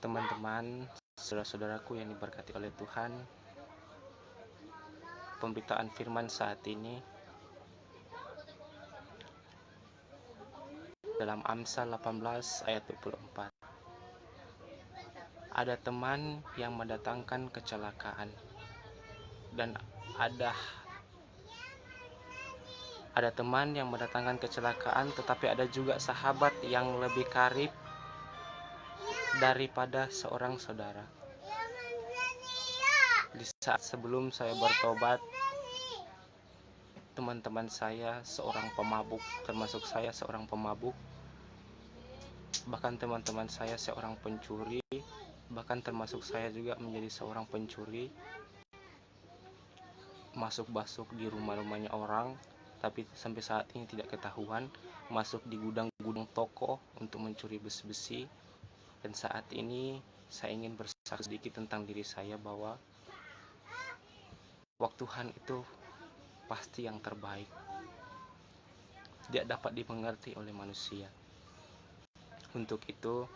Teman-teman, saudara-saudaraku yang diberkati oleh Tuhan, pemberitaan firman saat ini dalam Amsal 18 ayat 24. Ada teman yang mendatangkan kecelakaan dan ada teman yang mendatangkan kecelakaan, tetapi ada juga sahabat yang lebih karib daripada seorang saudara. Di saat sebelum saya bertobat, teman-teman saya seorang pemabuk, termasuk saya seorang pemabuk. Bahkan teman-teman saya seorang pencuri, bahkan termasuk saya juga menjadi seorang pencuri. Masuk-masuk di rumah-rumahnya orang, tapi sampai saat ini tidak ketahuan. Masuk di gudang-gudang toko untuk mencuri besi-besi. Dan saat ini saya ingin bersaksi sedikit tentang diri saya bahwa waktu Tuhan itu pasti yang terbaik. Tidak dapat dimengerti oleh manusia. Untuk itu,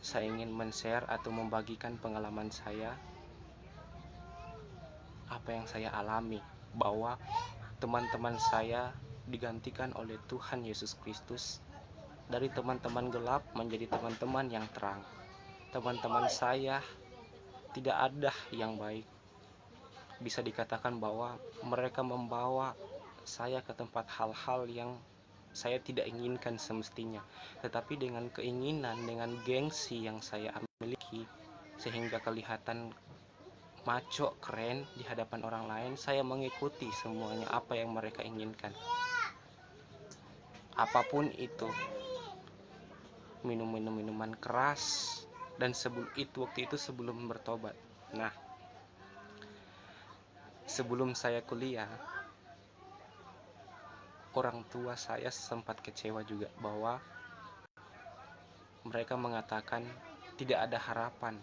saya ingin men-share atau membagikan pengalaman saya, apa yang saya alami, bahwa teman-teman saya digantikan oleh Tuhan Yesus Kristus. Dari teman-teman gelap menjadi teman-teman yang terang. Teman-teman saya tidak ada yang baik. Bisa dikatakan bahwa mereka membawa saya ke tempat hal-hal yang saya tidak inginkan semestinya. Tetapi dengan keinginan, dengan gengsi yang saya miliki, sehingga kelihatan maco, keren di hadapan orang lain, saya mengikuti semuanya apa yang mereka inginkan. Apapun itu, minuman keras, dan waktu itu sebelum bertobat. Nah, sebelum saya kuliah, orang tua saya sempat kecewa juga bahwa mereka mengatakan tidak ada harapan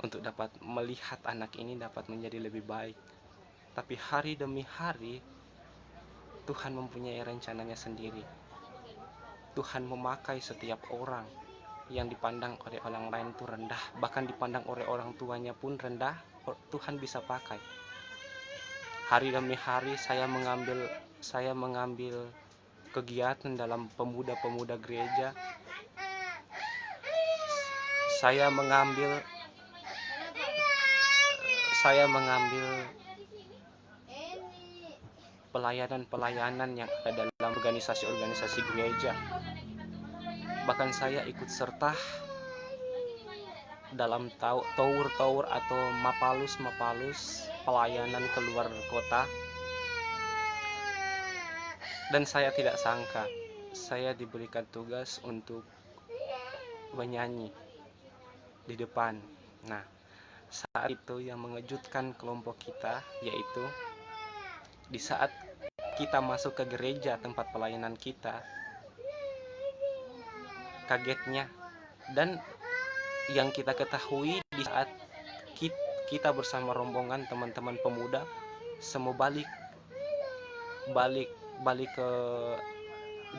untuk dapat melihat anak ini dapat menjadi lebih baik. Tapi hari demi hari Tuhan mempunyai rencananya sendiri. Tuhan memakai setiap orang yang dipandang oleh orang lain itu rendah, bahkan dipandang oleh orang tuanya pun rendah, Tuhan bisa pakai. Hari demi hari saya mengambil kegiatan dalam pemuda-pemuda gereja. Saya mengambil pelayanan-pelayanan yang ada dalam organisasi-organisasi gereja. Bahkan saya ikut serta dalam tour atau mapalus pelayanan keluar kota. Dan saya tidak sangka saya diberikan tugas untuk menyanyi di depan. Nah, saat itu yang mengejutkan kelompok kita, yaitu di saat kita masuk ke gereja tempat pelayanan kita, kagetnya dan yang kita ketahui di saat kita bersama rombongan teman-teman pemuda semua balik ke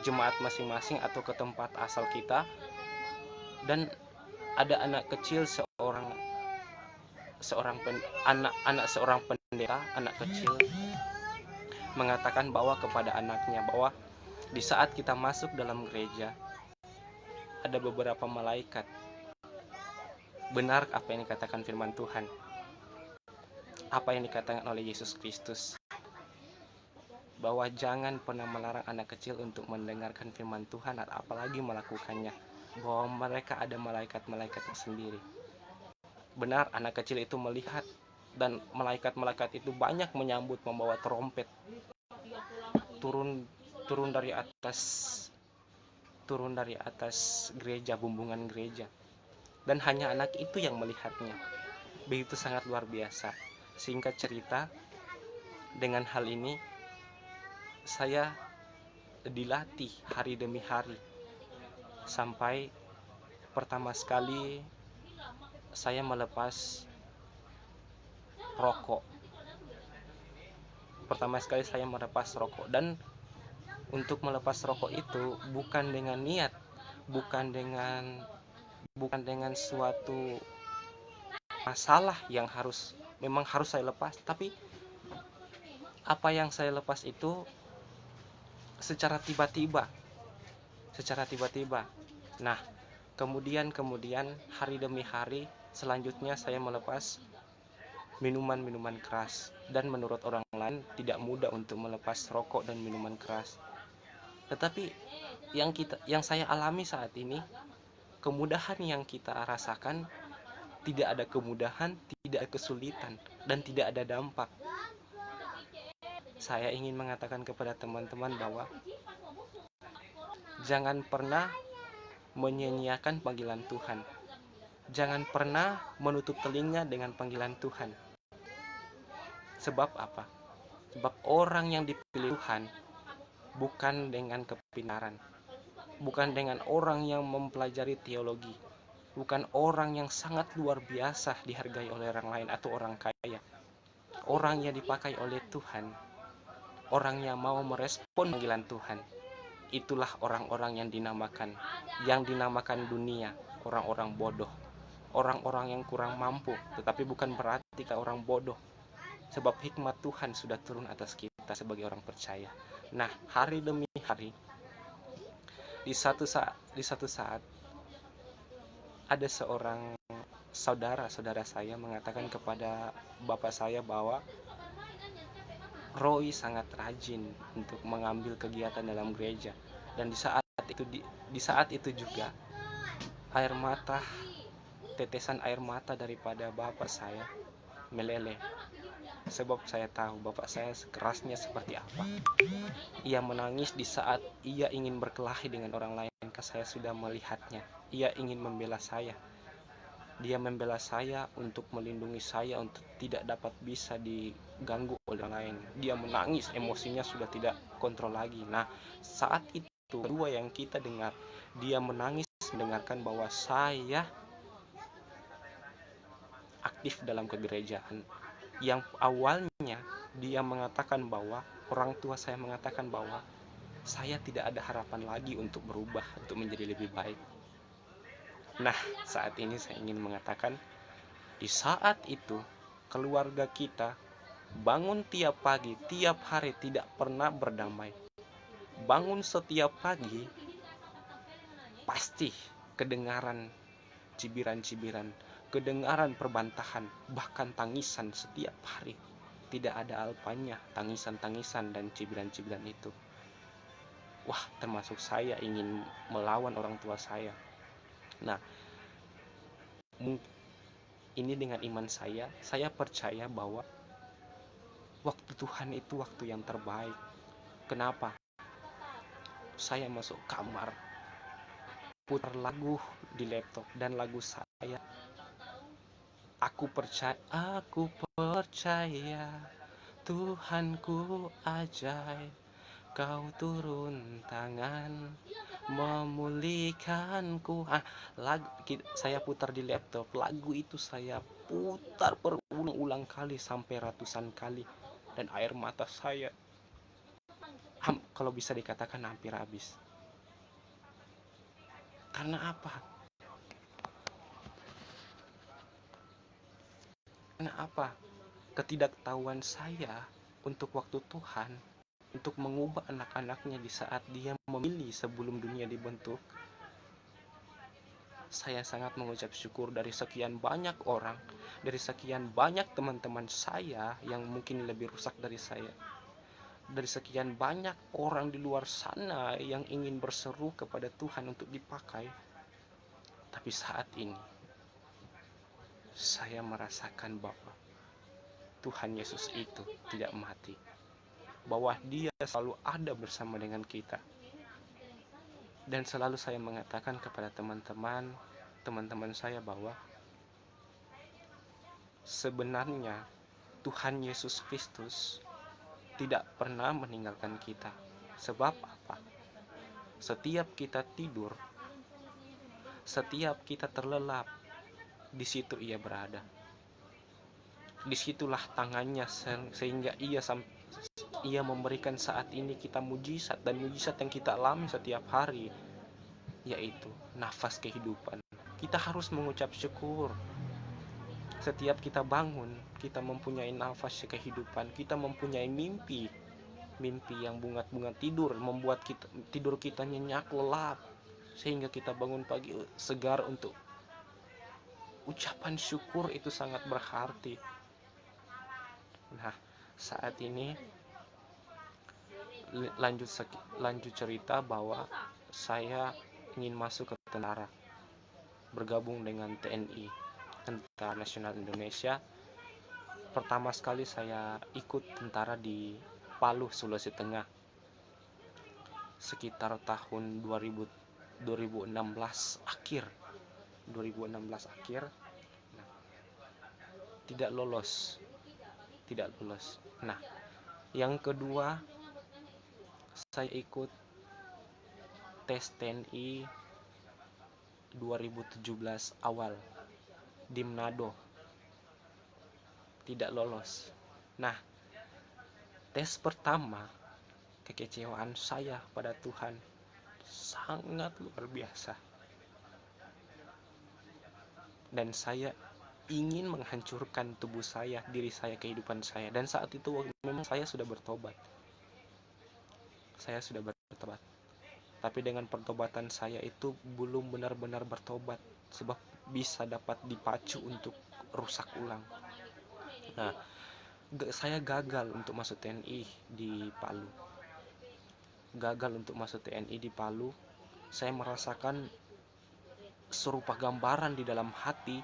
jemaat masing-masing atau ke tempat asal kita, dan ada anak kecil seorang pendeta, anak kecil mengatakan bahwa kepada anaknya bahwa di saat kita masuk dalam gereja ada beberapa malaikat. Benar apa yang dikatakan firman Tuhan, apa yang dikatakan oleh Yesus Kristus, bahwa jangan pernah melarang anak kecil untuk mendengarkan firman Tuhan atau apalagi melakukannya, bahwa mereka ada malaikat-malaikatnya sendiri. Benar, anak kecil itu melihat, dan malaikat-malaikat itu banyak menyambut membawa trompet, turun dari atas gereja, bumbungan gereja. Dan hanya anak itu yang melihatnya. Begitu sangat luar biasa. Singkat cerita, dengan hal ini saya dilatih hari demi hari, sampai pertama sekali saya melepas rokok. Dan untuk melepas rokok itu bukan dengan niat, bukan dengan bukan dengan suatu masalah yang memang harus saya lepas, tapi apa yang saya lepas itu secara tiba-tiba, Nah, kemudian hari demi hari selanjutnya saya melepas minuman-minuman keras, dan menurut orang lain tidak mudah untuk melepas rokok dan minuman keras. Tetapi yang saya alami saat ini, kemudahan yang kita rasakan, tidak ada kemudahan, tidak ada kesulitan, dan tidak ada dampak. Saya ingin mengatakan kepada teman-teman bahwa jangan pernah menyia-nyiakan panggilan Tuhan. Jangan pernah menutup telinga dengan panggilan Tuhan. Sebab apa? Sebab orang yang dipilih Tuhan bukan dengan kepintaran, bukan dengan orang yang mempelajari teologi, bukan orang yang sangat luar biasa dihargai oleh orang lain atau orang kaya. Orang yang dipakai oleh Tuhan, orang yang mau merespon panggilan Tuhan, itulah orang-orang yang dinamakan dunia orang-orang bodoh, orang-orang yang kurang mampu. Tetapi bukan berarti kita orang bodoh, sebab hikmat Tuhan sudah turun atas kita sebagai orang percaya. Nah, hari demi hari, di satu saat ada seorang saudara saya mengatakan kepada bapak saya bahwa Roy sangat rajin untuk mengambil kegiatan dalam gereja, dan di saat itu juga tetesan air mata daripada bapak saya meleleh, sebab saya tahu bapak saya kerasnya seperti apa. Ia menangis di saat ia ingin berkelahi dengan orang lain, karena saya sudah melihatnya. Ia ingin membela saya. Dia membela saya untuk melindungi saya untuk tidak dapat bisa diganggu oleh orang lain. Dia menangis, emosinya sudah tidak kontrol lagi. Nah, saat itu kedua yang kita dengar, dia menangis mendengarkan bahwa saya aktif dalam kegerejaan. Yang awalnya dia mengatakan bahwa orang tua saya mengatakan bahwa saya tidak ada harapan lagi untuk berubah, untuk menjadi lebih baik. Nah, saat ini saya ingin mengatakan, di saat itu keluarga kita bangun tiap pagi, tiap hari tidak pernah berdamai. Bangun setiap pagi pasti kedengaran cibiran-cibiran, kedengaran perbantahan, bahkan tangisan setiap hari. Tidak ada alpanya tangisan-tangisan dan cibiran-cibiran itu. Wah, termasuk saya ingin melawan orang tua saya. Nah, ini dengan iman saya percaya bahwa waktu Tuhan itu waktu yang terbaik. Kenapa? Saya masuk kamar, putar lagu di laptop, dan lagu saya, Aku percaya Tuhanku ajaib, Kau turun tangan memulihkanku. Saya putar di laptop, lagu itu saya putar berulang-ulang kali sampai ratusan kali, dan air mata saya kalau bisa dikatakan hampir habis. Karena apa? Ketidaktahuan saya untuk waktu Tuhan untuk mengubah anak-anaknya di saat dia memilih sebelum dunia dibentuk. Saya sangat mengucap syukur dari sekian banyak orang, dari sekian banyak teman-teman saya yang mungkin lebih rusak dari saya, dari sekian banyak orang di luar sana yang ingin berseru kepada Tuhan untuk dipakai. Tapi saat ini saya merasakan bahwa Tuhan Yesus itu tidak mati, bahwa Dia selalu ada bersama dengan kita. Dan selalu saya mengatakan kepada teman-teman saya bahwa sebenarnya Tuhan Yesus Kristus tidak pernah meninggalkan kita. Sebab apa? Setiap kita tidur, setiap kita terlelap, di situ Ia berada. Disitulah tangannya sehingga Ia memberikan saat ini kita mujizat, dan mujizat yang kita alami setiap hari. yaitu nafas kehidupan. Kita harus mengucap syukur. Setiap kita bangun, kita mempunyai nafas kehidupan, kita mempunyai mimpi yang bunga-bunga tidur, membuat tidur kita nyenyak, lelap, sehingga kita bangun pagi segar. Untuk ucapan syukur itu sangat berarti. Nah, saat ini lanjut cerita bahwa saya ingin masuk ke tentara, bergabung dengan TNI, Tentara Nasional Indonesia. Pertama sekali saya ikut tentara di Palu, Sulawesi Tengah, sekitar tahun 2016 akhir. Nah, tidak lolos. Nah, yang kedua, saya ikut tes TNI 2017 awal di Manado, tidak lolos. Nah, tes pertama, kekecewaan saya pada Tuhan sangat luar biasa, dan saya ingin menghancurkan tubuh saya, diri saya, kehidupan saya. Dan saat itu memang saya sudah bertobat. Tapi dengan pertobatan saya itu belum benar-benar bertobat, sebab bisa dapat dipacu untuk rusak ulang. Nah, saya gagal untuk masuk TNI di Palu. Saya merasakan serupa gambaran di dalam hati,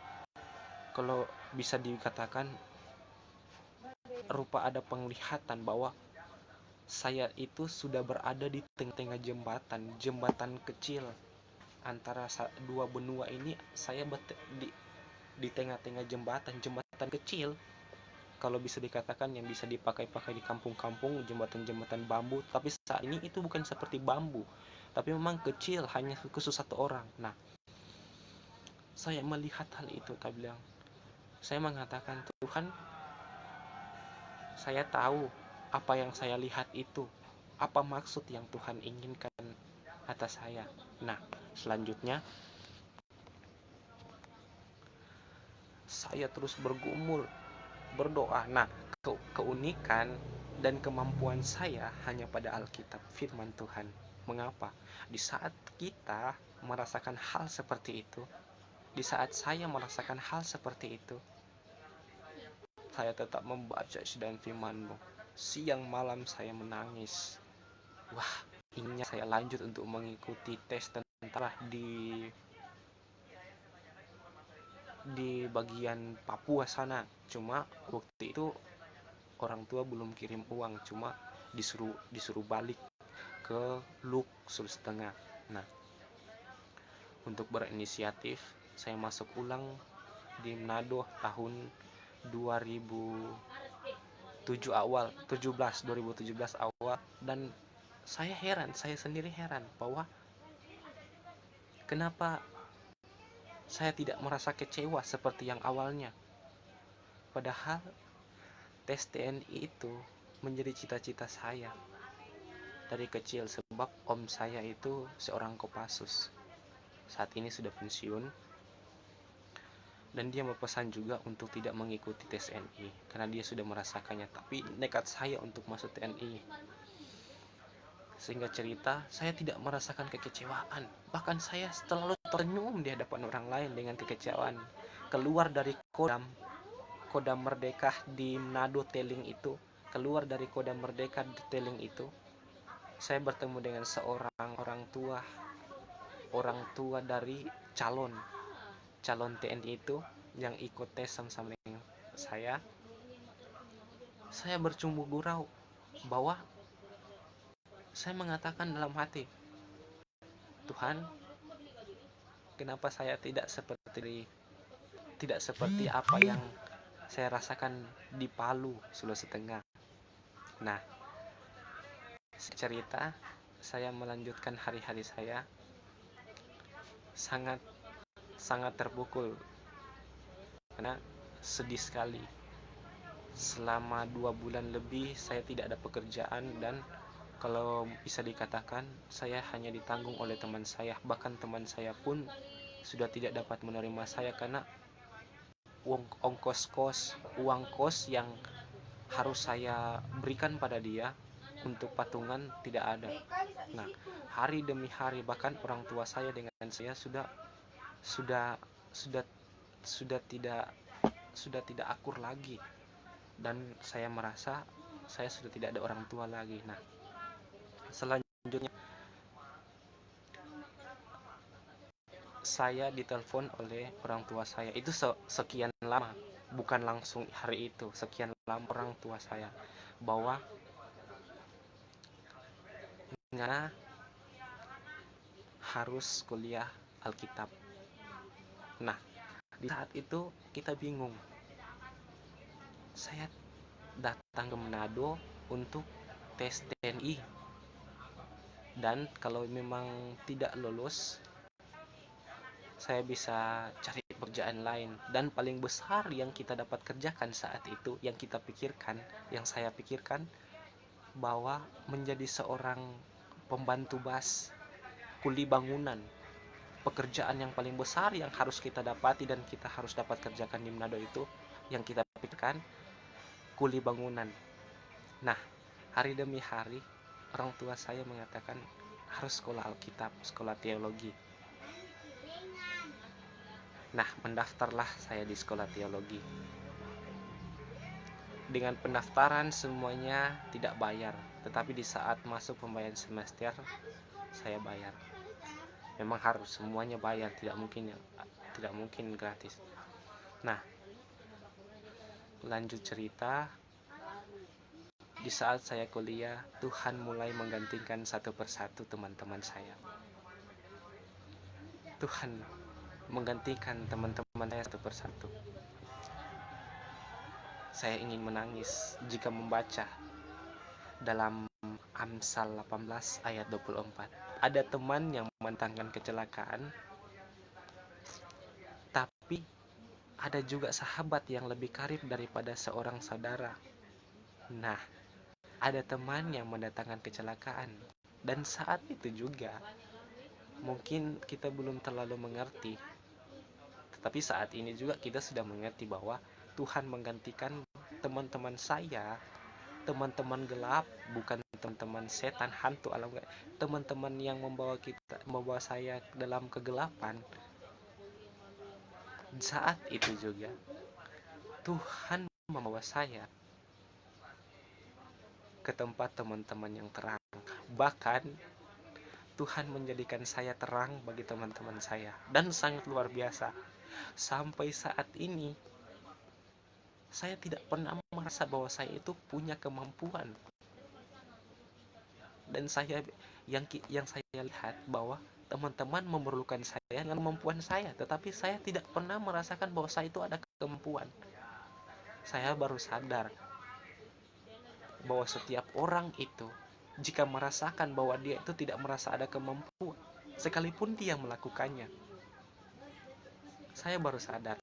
kalau bisa dikatakan rupa ada penglihatan bahwa saya itu sudah berada di tengah-tengah jembatan kecil antara dua benua ini. Saya di tengah-tengah jembatan kecil, kalau bisa dikatakan yang bisa dipakai di kampung-kampung, jembatan bambu. Tapi saat ini itu bukan seperti bambu, tapi memang kecil, hanya khusus satu orang. Nah, saya melihat hal itu, saya mengatakan, Tuhan, saya tahu apa yang saya lihat itu, apa maksud yang Tuhan inginkan atas saya. Nah, selanjutnya saya terus bergumul, berdoa. Nah, keunikan dan kemampuan saya hanya pada Alkitab, firman Tuhan. Mengapa? Di saat kita merasakan hal seperti itu, di saat saya merasakan hal seperti itu, saya tetap membaca dan firman-Mu. Siang malam saya menangis. Wah, inginnya saya lanjut untuk mengikuti tes tentara di bagian Papua sana. Cuma waktu itu orang tua belum kirim uang, cuma disuruh balik ke Luk, Sulawesi Tengah. Nah, untuk berinisiatif saya masuk ulang di Manado tahun 2017 awal. Dan saya sendiri heran bahwa kenapa saya tidak merasa kecewa seperti yang awalnya. Padahal tes TNI itu menjadi cita-cita saya dari kecil, sebab om saya itu seorang Kopassus. Saat ini sudah pensiun, dan dia berpesan juga untuk tidak mengikuti tes TNI karena dia sudah merasakannya. Tapi nekat saya untuk masuk TNI. Sehingga cerita, saya tidak merasakan kekecewaan. Bahkan saya selalu tersenyum di hadapan orang lain dengan kekecewaan. Keluar dari Kodam Merdeka di Manado Teling itu, saya bertemu dengan seorang orang tua dari calon TNI itu yang ikut tes sama-sama dengan saya. Saya bercumbu gurau bahwa saya mengatakan dalam hati, Tuhan, kenapa saya tidak seperti apa yang saya rasakan di Palu, Sulawesi Tengah. Nah, cerita, saya melanjutkan hari-hari saya sangat terpukul karena sedih sekali. Selama 2 bulan lebih saya tidak ada pekerjaan, dan Kalau bisa dikatakan, saya hanya ditanggung oleh teman saya. Bahkan teman saya pun sudah tidak dapat menerima saya karena uang kos yang harus saya berikan pada dia untuk patungan tidak ada. Nah, hari demi hari bahkan orang tua saya dengan saya sudah sudah sudah tidak akur lagi, dan saya merasa saya sudah tidak ada orang tua lagi. Nah, selanjutnya saya ditelepon oleh orang tua saya. Itu sekian lama, bukan langsung hari itu. Sekian lama orang tua saya bahwa Ngana harus kuliah Alkitab. Nah, di saat itu kita bingung. Saya datang ke Manado untuk tes TNI, dan kalau memang tidak lulus, saya bisa cari pekerjaan lain. Dan paling besar yang kita dapat kerjakan saat itu, yang saya pikirkan, bahwa menjadi seorang pembantu bas, kuli bangunan, pekerjaan yang paling besar yang harus kita dapati dan kita harus dapat kerjakan di Manado itu, yang kita pikirkan kuli bangunan. Nah, hari demi hari orang tua saya mengatakan harus sekolah Alkitab, sekolah teologi. Nah, mendaftarlah saya di sekolah teologi. Dengan pendaftaran semuanya tidak bayar, tetapi di saat masuk pembayaran semester saya bayar. Memang harus semuanya bayar, tidak mungkin gratis. Nah, lanjut cerita. Di saat saya kuliah, Tuhan mulai menggantikan satu persatu teman-teman saya. Tuhan menggantikan teman-teman saya satu persatu. Saya ingin menangis jika membaca dalam Amsal 18 ayat 24. Ada teman yang menentangkan kecelakaan, tapi ada juga sahabat yang lebih karib daripada seorang saudara. Nah, ada teman yang mendatangkan kecelakaan, dan saat itu juga mungkin kita belum terlalu mengerti, tetapi saat ini juga kita sudah mengerti bahwa Tuhan menggantikan teman-teman saya, teman-teman gelap, bukan teman-teman setan, hantu alam, teman-teman yang membawa saya dalam kegelapan. Saat itu juga Tuhan membawa saya ke tempat teman-teman yang terang. Bahkan Tuhan menjadikan saya terang bagi teman-teman saya, dan sangat luar biasa. Sampai saat ini saya tidak pernah merasa bahwa saya itu punya kemampuan, dan yang saya lihat bahwa teman-teman memerlukan saya dengan kemampuan saya, tetapi saya tidak pernah merasakan bahwa saya itu ada kemampuan. Saya baru sadar bahwa setiap orang itu, jika merasakan bahwa dia itu tidak merasa ada kemampuan, sekalipun dia melakukannya, saya baru sadar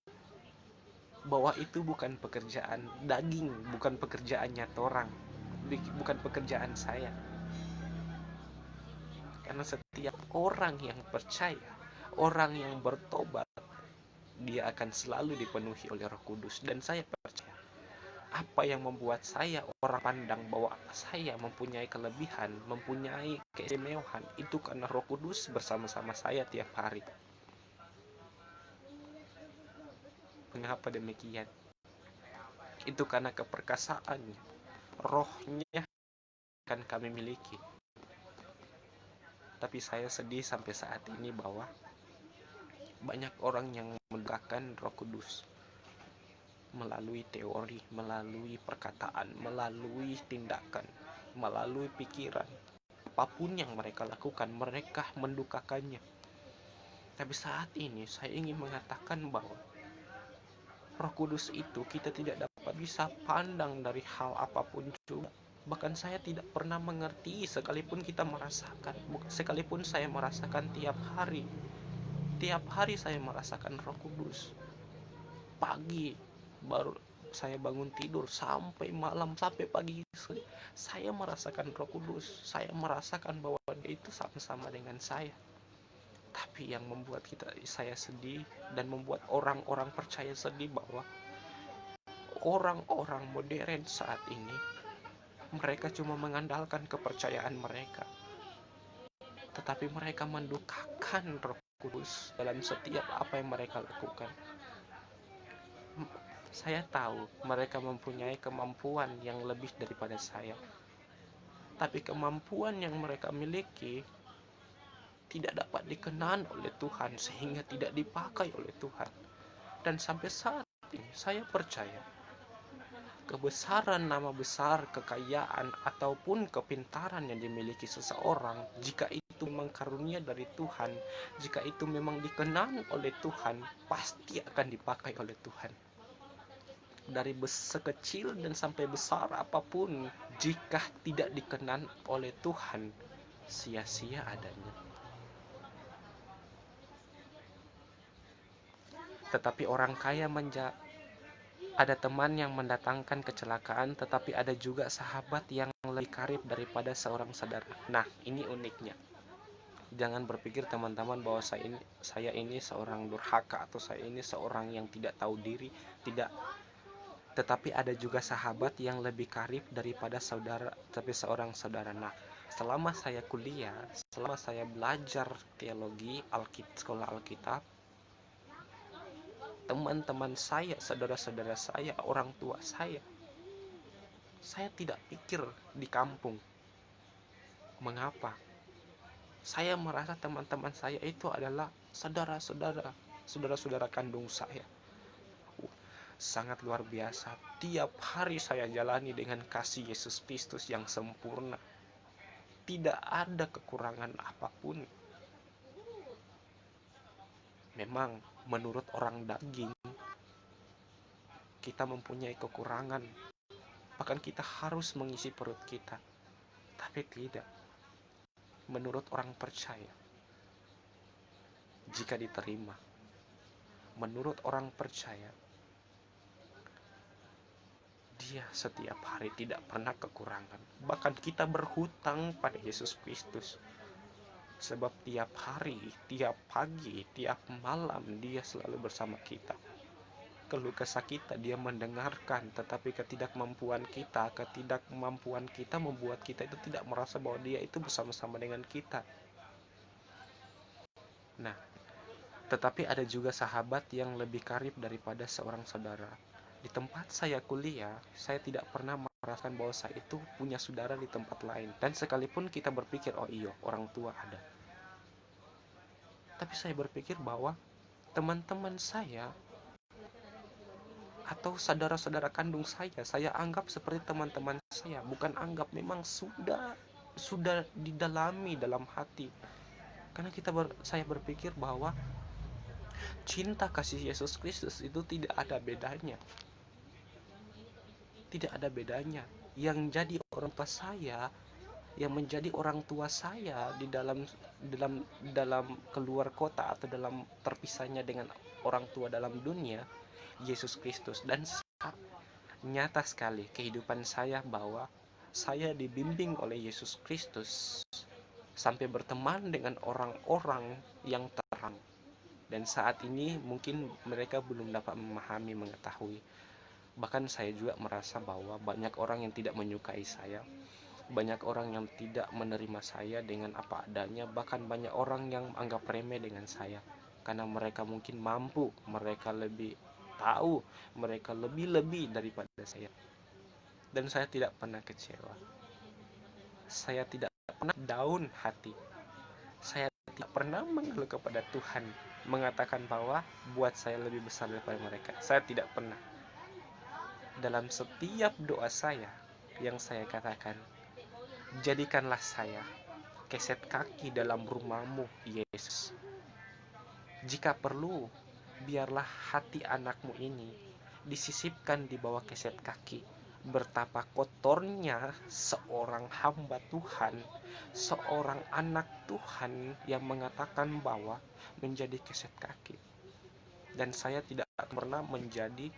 bahwa itu bukan pekerjaan daging, bukan pekerjaannya orang, bukan pekerjaan saya. Karena setiap orang yang percaya, orang yang bertobat, dia akan selalu dipenuhi oleh Roh Kudus. Dan saya percaya, apa yang membuat saya orang pandang bahwa saya mempunyai kelebihan, mempunyai keistimewaan, itu karena Roh Kudus bersama-sama saya tiap hari. Mengapa demikian? Itu karena keperkasaannya, rohnya akan kami miliki. Tapi saya sedih sampai saat ini bahwa banyak orang yang mendukakan Roh Kudus melalui teori, melalui perkataan, melalui tindakan, melalui pikiran. Apapun yang mereka lakukan, mereka mendukakannya. Tapi saat ini saya ingin mengatakan bahwa Roh Kudus itu kita tidak dapat bisa pandang dari hal apapun juga. Bahkan saya tidak pernah mengerti, sekalipun saya merasakan tiap hari saya merasakan Roh Kudus. Pagi saya bangun tidur sampai malam, sampai pagi, saya merasakan Roh Kudus. Saya merasakan bahwa dia itu sama-sama dengan saya. Tapi yang membuat saya sedih dan membuat orang-orang percaya sedih bahwa orang-orang modern saat ini, mereka cuma mengandalkan kepercayaan mereka, tetapi mereka mendukakan Roh Kudus dalam setiap apa yang mereka lakukan. Saya tahu mereka mempunyai kemampuan yang lebih daripada saya, tapi kemampuan yang mereka miliki tidak dapat dikenan oleh Tuhan, sehingga tidak dipakai oleh Tuhan. Dan sampai saat ini saya percaya kebesaran nama besar, kekayaan, ataupun kepintaran yang dimiliki seseorang, jika itu memang karunia dari Tuhan, jika itu memang dikenan oleh Tuhan, pasti akan dipakai oleh Tuhan. Dari sekecil dan sampai besar apapun, jika tidak dikenan oleh Tuhan, sia-sia adanya. Tetapi orang kaya ada teman yang mendatangkan kecelakaan, tetapi ada juga sahabat yang lebih karib daripada seorang saudara. Nah, ini uniknya. Jangan berpikir teman-teman bahwa saya ini seorang durhaka atau saya ini seorang yang tidak tahu diri. Tidak. Tetapi ada juga sahabat yang lebih karib daripada saudara, tapi seorang saudara. Nah, selama saya kuliah, selama saya belajar teologi, sekolah Alkitab, teman-teman saya, saudara-saudara saya, orang tua saya tidak pikir di kampung. Mengapa? Saya merasa teman-teman saya itu adalah saudara-saudara kandung saya. Sangat luar biasa. Tiap hari saya jalani dengan kasih Yesus Kristus yang sempurna. Tidak ada kekurangan apapun. Memang menurut orang daging, kita mempunyai kekurangan. Bahkan kita harus mengisi perut kita. Tapi tidak. Menurut orang percaya, jika diterima, menurut orang percaya, dia setiap hari tidak pernah kekurangan. Bahkan kita berhutang pada Yesus Kristus. Sebab tiap hari, tiap pagi, tiap malam dia selalu bersama kita. Keluh kesah kita dia mendengarkan, tetapi ketidakmampuan kita membuat kita itu tidak merasa bahwa dia itu bersama-sama dengan kita. Nah, tetapi ada juga sahabat yang lebih karib daripada seorang saudara. Di tempat saya kuliah, saya tidak pernah merasakan bahwa saya itu punya saudara di tempat lain. Dan sekalipun kita berpikir, oh iya, orang tua ada. Tapi saya berpikir bahwa teman-teman saya atau saudara-saudara kandung saya anggap seperti teman-teman saya. Bukan anggap, memang sudah didalami dalam hati. Karena saya berpikir bahwa cinta kasih Yesus Kristus itu tidak ada bedanya. Tidak ada bedanya. Yang jadi orang tua saya, yang menjadi orang tua saya di dalam keluar kota atau dalam terpisahnya dengan orang tua dalam dunia, Yesus Kristus. Dan nyata sekali kehidupan saya bahwa saya dibimbing oleh Yesus Kristus sampai berteman dengan orang-orang yang terang. Dan saat ini mungkin mereka belum dapat memahami, mengetahui. Bahkan saya juga merasa bahwa banyak orang yang tidak menyukai saya, banyak orang yang tidak menerima saya dengan apa adanya, bahkan banyak orang yang anggap remeh dengan saya. Karena mereka mungkin mampu, mereka lebih tahu, mereka lebih daripada saya. Dan saya tidak pernah kecewa. Saya tidak pernah down hati. Saya tidak pernah mengeluh kepada Tuhan, mengatakan bahwa buat saya lebih besar daripada mereka. Saya tidak pernah. Dalam setiap doa saya yang saya katakan, jadikanlah saya keset kaki dalam rumah-Mu, Yesus. Jika perlu, biarlah hati anak-Mu ini disisipkan di bawah keset kaki. Betapa kotornya seorang hamba Tuhan, seorang anak Tuhan yang mengatakan bahwa menjadi keset kaki. Dan saya tidak pernah menjadi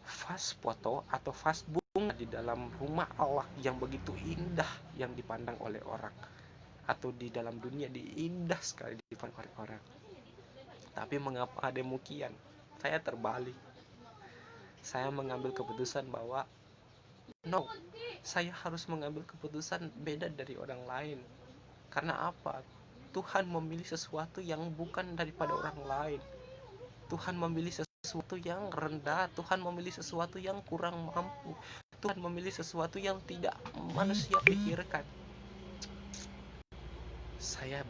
vas foto atau vas bunga di dalam rumah Allah yang begitu indah yang dipandang oleh orang, atau di dalam dunia indah sekali dipandang oleh orang. Tapi mengapa demikian? Saya terbalik. Saya mengambil keputusan bahwa no, saya harus mengambil keputusan beda dari orang lain. Karena apa? Tuhan memilih sesuatu yang bukan daripada orang lain. Tuhan memilih sesuatu yang rendah. Tuhan memilih sesuatu yang kurang mampu. Tuhan memilih sesuatu yang tidak manusia pikirkan. Saya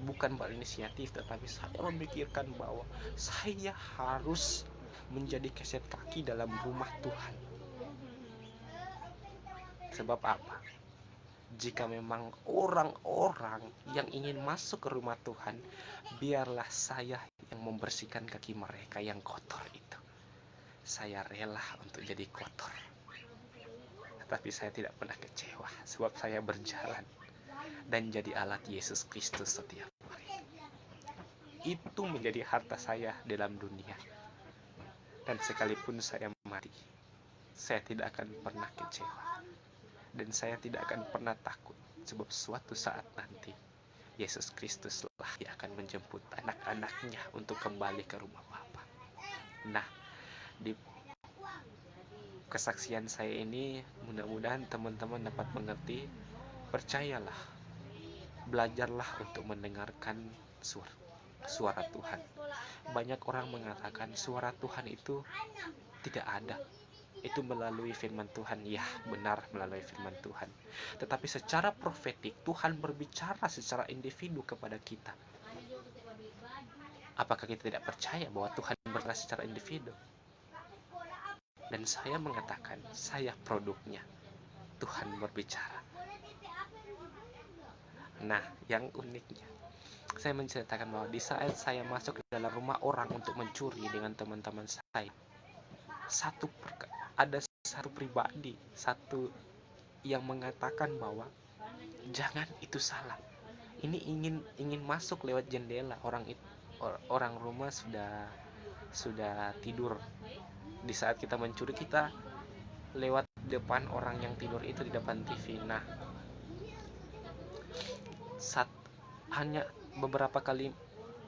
bukan berinisiatif, tetapi saya memikirkan bahwa saya harus menjadi keset kaki dalam rumah Tuhan. Sebab apa? Jika memang orang-orang yang ingin masuk ke rumah Tuhan, biarlah saya yang membersihkan kaki mereka yang kotor itu. Saya rela untuk jadi kotor. Tetapi saya tidak pernah kecewa, sebab saya berjalan dan jadi alat Yesus Kristus setiap hari. Itu menjadi harta saya dalam dunia. Dan sekalipun saya mati, saya tidak akan pernah kecewa. Dan saya tidak akan pernah takut, sebab suatu saat nanti Yesus Kristus lah yang akan menjemput anak-anaknya untuk kembali ke rumah Bapa. Nah, di kesaksian saya ini mudah-mudahan teman-teman dapat mengerti. Percayalah, belajarlah untuk mendengarkan suara Tuhan. Banyak orang mengatakan suara Tuhan itu tidak ada. Itu melalui firman Tuhan. Ya, benar, melalui firman Tuhan. Tetapi secara profetik Tuhan berbicara secara individu kepada kita. Apakah kita tidak percaya bahwa Tuhan berbicara secara individu? Dan saya mengatakan, saya produknya. Tuhan berbicara. Nah, yang uniknya, saya menceritakan bahwa di saat saya masuk ke dalam rumah orang untuk mencuri dengan teman-teman saya, ada satu pribadi, satu yang mengatakan bahwa jangan, itu salah. Ini ingin masuk lewat jendela. Orang rumah sudah tidur. Di saat kita mencuri, kita lewat depan orang yang tidur itu di depan TV. Nah, hanya beberapa kali,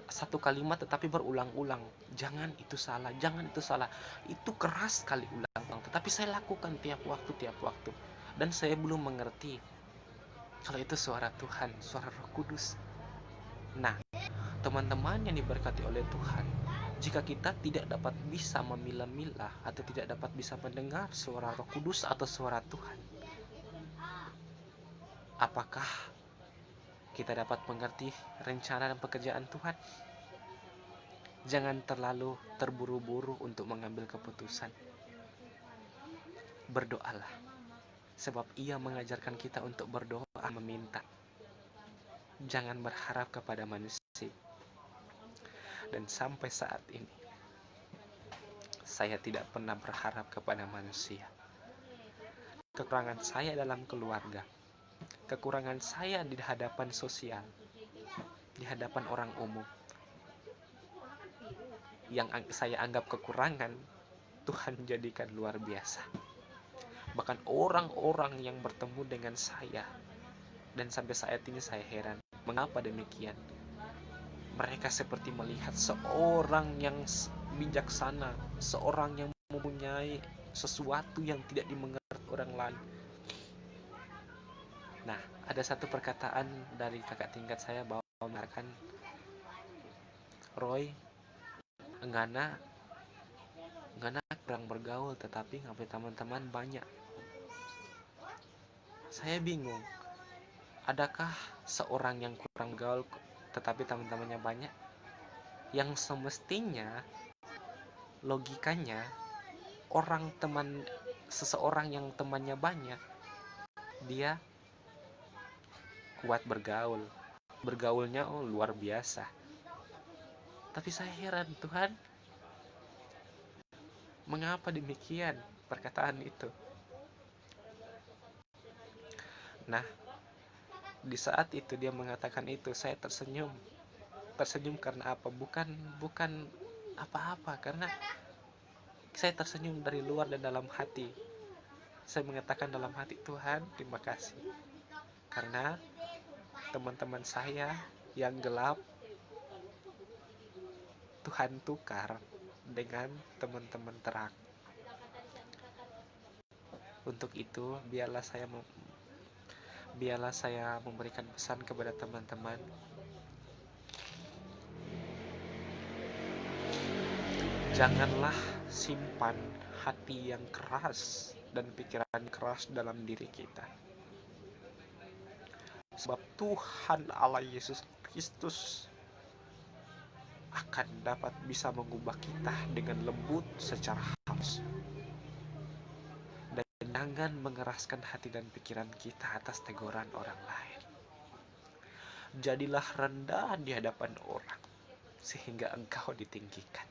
satu kalimat tetapi berulang-ulang, jangan, itu salah, jangan, itu salah. Itu keras sekali ulang-ulang, tetapi saya lakukan tiap waktu. Dan saya belum mengerti kalau itu suara Tuhan, suara Roh Kudus. Nah, teman-teman yang diberkati oleh Tuhan, jika kita tidak dapat bisa memilah-milah atau tidak dapat bisa mendengar suara Roh Kudus atau suara Tuhan, apakah kita dapat mengerti rencana dan pekerjaan Tuhan? Jangan terlalu terburu-buru untuk mengambil keputusan. Berdoalah, sebab Ia mengajarkan kita untuk berdoa, meminta. Jangan berharap kepada manusia. Dan sampai saat ini, saya tidak pernah berharap kepada manusia. Kekurangan saya dalam keluarga, kekurangan saya di hadapan sosial, di hadapan orang umum, yang saya anggap kekurangan, Tuhan jadikan luar biasa. Bahkan orang-orang yang bertemu dengan saya, dan sampai saat ini saya heran, mengapa demikian? Mereka seperti melihat seorang yang bijaksana, seorang yang mempunyai sesuatu yang tidak dimengerti orang lain. Nah, ada satu perkataan dari kakak tingkat saya bahwa mengatakan, Roy, enggana kurang bergaul, tetapi ngapain teman-teman banyak. Saya bingung, adakah seorang yang kurang gaul tetapi teman-temannya banyak? Yang semestinya, logikanya, seseorang yang temannya banyak, dia kuat bergaulnya luar biasa. Tapi saya heran, Tuhan, mengapa demikian perkataan itu? Nah, di saat itu dia mengatakan itu, saya tersenyum karena apa? Bukan apa-apa, karena Saya tersenyum dari luar dan dalam hati. Saya mengatakan dalam hati, Tuhan, terima kasih. Karena teman-teman saya yang gelap, Tuhan tukar dengan teman-teman terang. Untuk itu, biarlah saya memberikan pesan kepada teman-teman. Janganlah simpan hati yang keras dan pikiran keras dalam diri kita. Sebab Tuhan Allah Yesus Kristus akan dapat bisa mengubah kita dengan lembut secara halus. Dan jangan mengeraskan hati dan pikiran kita atas teguran orang lain. Jadilah rendah di hadapan orang, sehingga engkau ditinggikan.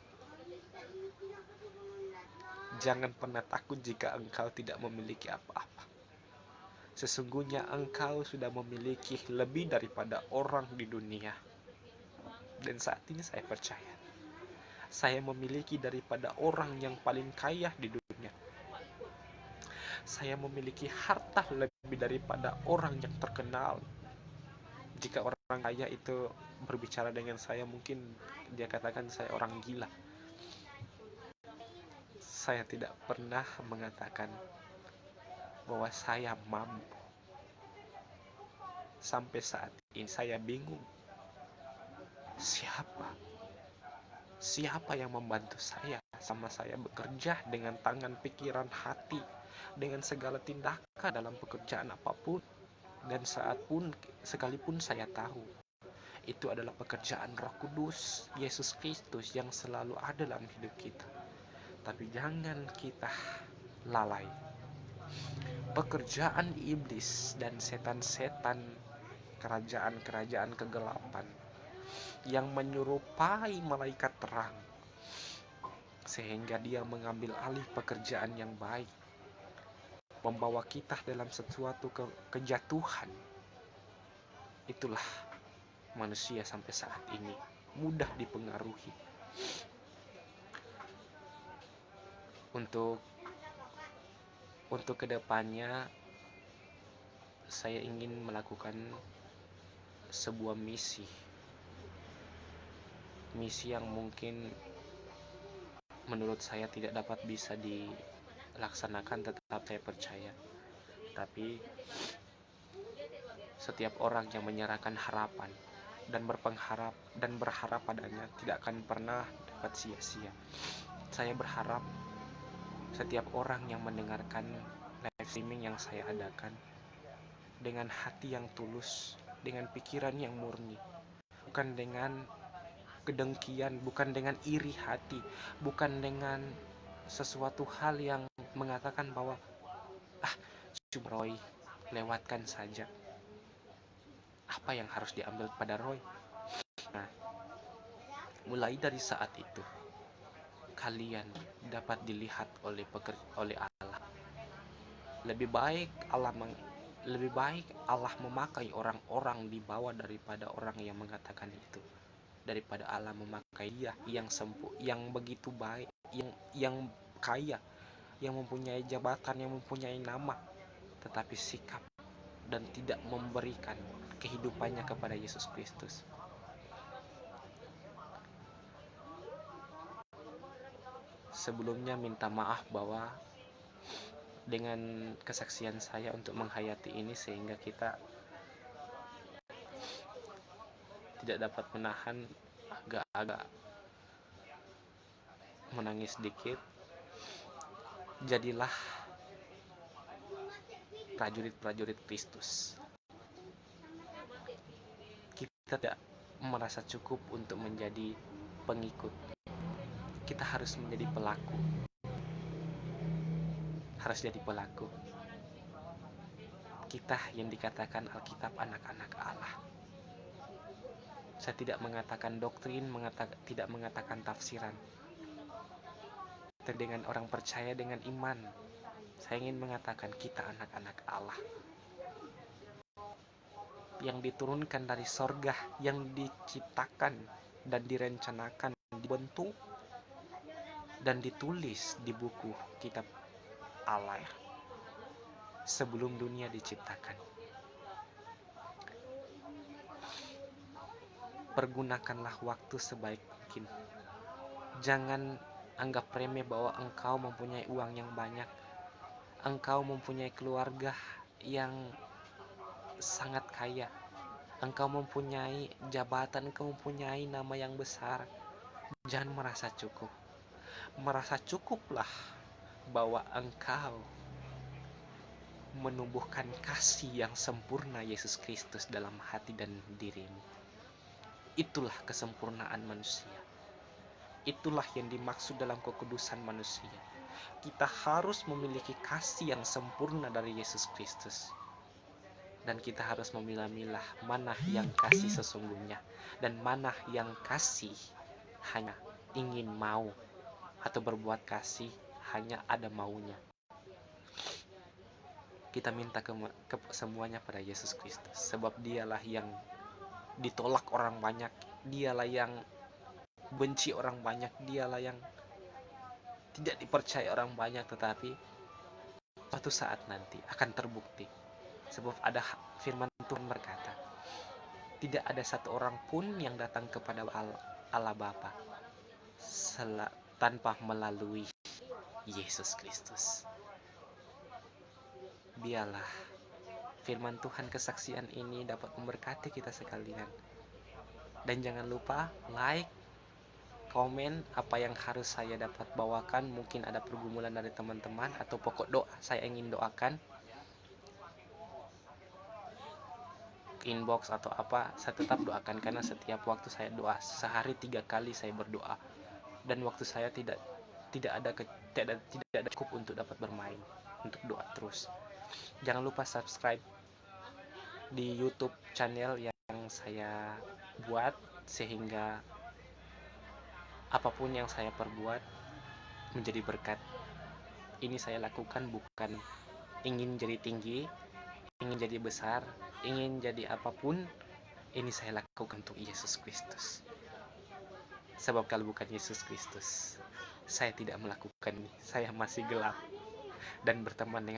Jangan pernah takut jika engkau tidak memiliki apa-apa. Sesungguhnya engkau sudah memiliki lebih daripada orang di dunia. Dan saat ini saya percaya, saya memiliki daripada orang yang paling kaya di dunia. Saya memiliki harta lebih daripada orang yang terkenal. Jika orang kaya itu berbicara dengan saya, mungkin dia katakan saya orang gila. Saya tidak pernah mengatakan bahwa saya mampu. Sampai saat ini saya bingung. Siapa yang membantu saya sama saya bekerja dengan tangan, pikiran, hati, dengan segala tindakan dalam pekerjaan apapun. Dan sekalipun saya tahu itu adalah pekerjaan Roh Kudus Yesus Kristus yang selalu ada dalam hidup kita. Tapi jangan kita lalai. Pekerjaan iblis dan setan-setan, kerajaan-kerajaan kegelapan yang menyerupai malaikat terang, sehingga dia mengambil alih pekerjaan yang baik, membawa kita dalam sesuatu kejatuhan. Itulah manusia sampai saat ini, mudah dipengaruhi. Untuk kedepannya, saya ingin melakukan sebuah misi yang mungkin menurut saya tidak dapat bisa dilaksanakan, tetap saya percaya. Tapi setiap orang yang menyerahkan harapan dan berharap padanya tidak akan pernah dapat sia-sia. Saya berharap setiap orang yang mendengarkan live streaming yang saya adakan dengan hati yang tulus, dengan pikiran yang murni, bukan dengan kedengkian, bukan dengan iri hati, bukan dengan sesuatu hal yang mengatakan bahwa cuma Roy, lewatkan saja. Apa yang harus diambil pada Roy? Nah, mulai dari saat itu kalian dapat dilihat oleh Allah. Lebih baik Allah memakai orang-orang di bawah daripada orang yang mengatakan itu, daripada Allah memakai dia yang begitu baik, yang kaya, yang mempunyai jabatan, yang mempunyai nama, tetapi sikap dan tidak memberikan kehidupannya kepada Yesus Kristus. Sebelumnya minta maaf bahwa dengan kesaksian saya untuk menghayati ini, sehingga kita tidak dapat menahan, agak-agak menangis sedikit. Jadilah prajurit-prajurit Kristus. Kita tidak merasa cukup untuk menjadi pengikut. Kita harus menjadi pelaku. Kita yang dikatakan Alkitab anak-anak Allah. Saya tidak mengatakan doktrin, tidak mengatakan tafsiran. Dengan orang percaya dengan iman, saya ingin mengatakan kita anak-anak Allah yang diturunkan dari sorga, yang diciptakan dan direncanakan, dibentuk dan ditulis di buku kitab Allah sebelum dunia diciptakan. Pergunakanlah waktu sebaik mungkin. Jangan anggap remeh bahwa engkau mempunyai uang yang banyak, engkau mempunyai keluarga yang sangat kaya, engkau mempunyai jabatan, engkau mempunyai nama yang besar. Jangan merasa cukup. Merasa cukuplah bahwa engkau menumbuhkan kasih yang sempurna Yesus Kristus dalam hati dan dirimu. Itulah kesempurnaan manusia. Itulah yang dimaksud dalam kekudusan manusia. Kita harus memiliki kasih yang sempurna dari Yesus Kristus. Dan kita harus memilah-milah mana yang kasih sesungguhnya dan mana yang kasih hanya ingin mau atau berbuat kasih hanya ada maunya. Kita minta ke semuanya pada Yesus Kristus, sebab dialah yang ditolak orang banyak, dialah yang benci orang banyak, dialah yang tidak dipercaya orang banyak, tetapi suatu saat nanti akan terbukti. Sebab ada firman Tuhan berkata, tidak ada satu orang pun yang datang kepada Allah Bapa tanpa melalui Yesus Kristus. Biarlah firman Tuhan kesaksian ini dapat memberkati kita sekalian. Dan jangan lupa like, komen apa yang harus saya dapat bawakan. Mungkin ada pergumulan dari teman-teman atau pokok doa saya ingin doakan, inbox atau apa, saya tetap doakan. Karena setiap waktu saya doa, sehari 3 kali saya berdoa, dan waktu saya tidak ada cukup untuk dapat bermain, untuk doa terus. Jangan lupa subscribe di YouTube channel yang saya buat, sehingga apapun yang saya perbuat menjadi berkat. Ini saya lakukan bukan ingin jadi tinggi, ingin jadi besar, ingin jadi apapun. Ini saya lakukan untuk Yesus Kristus. Sebab kalau bukan Yesus Kristus, saya tidak melakukan ini. Saya masih gelap dan berteman dengan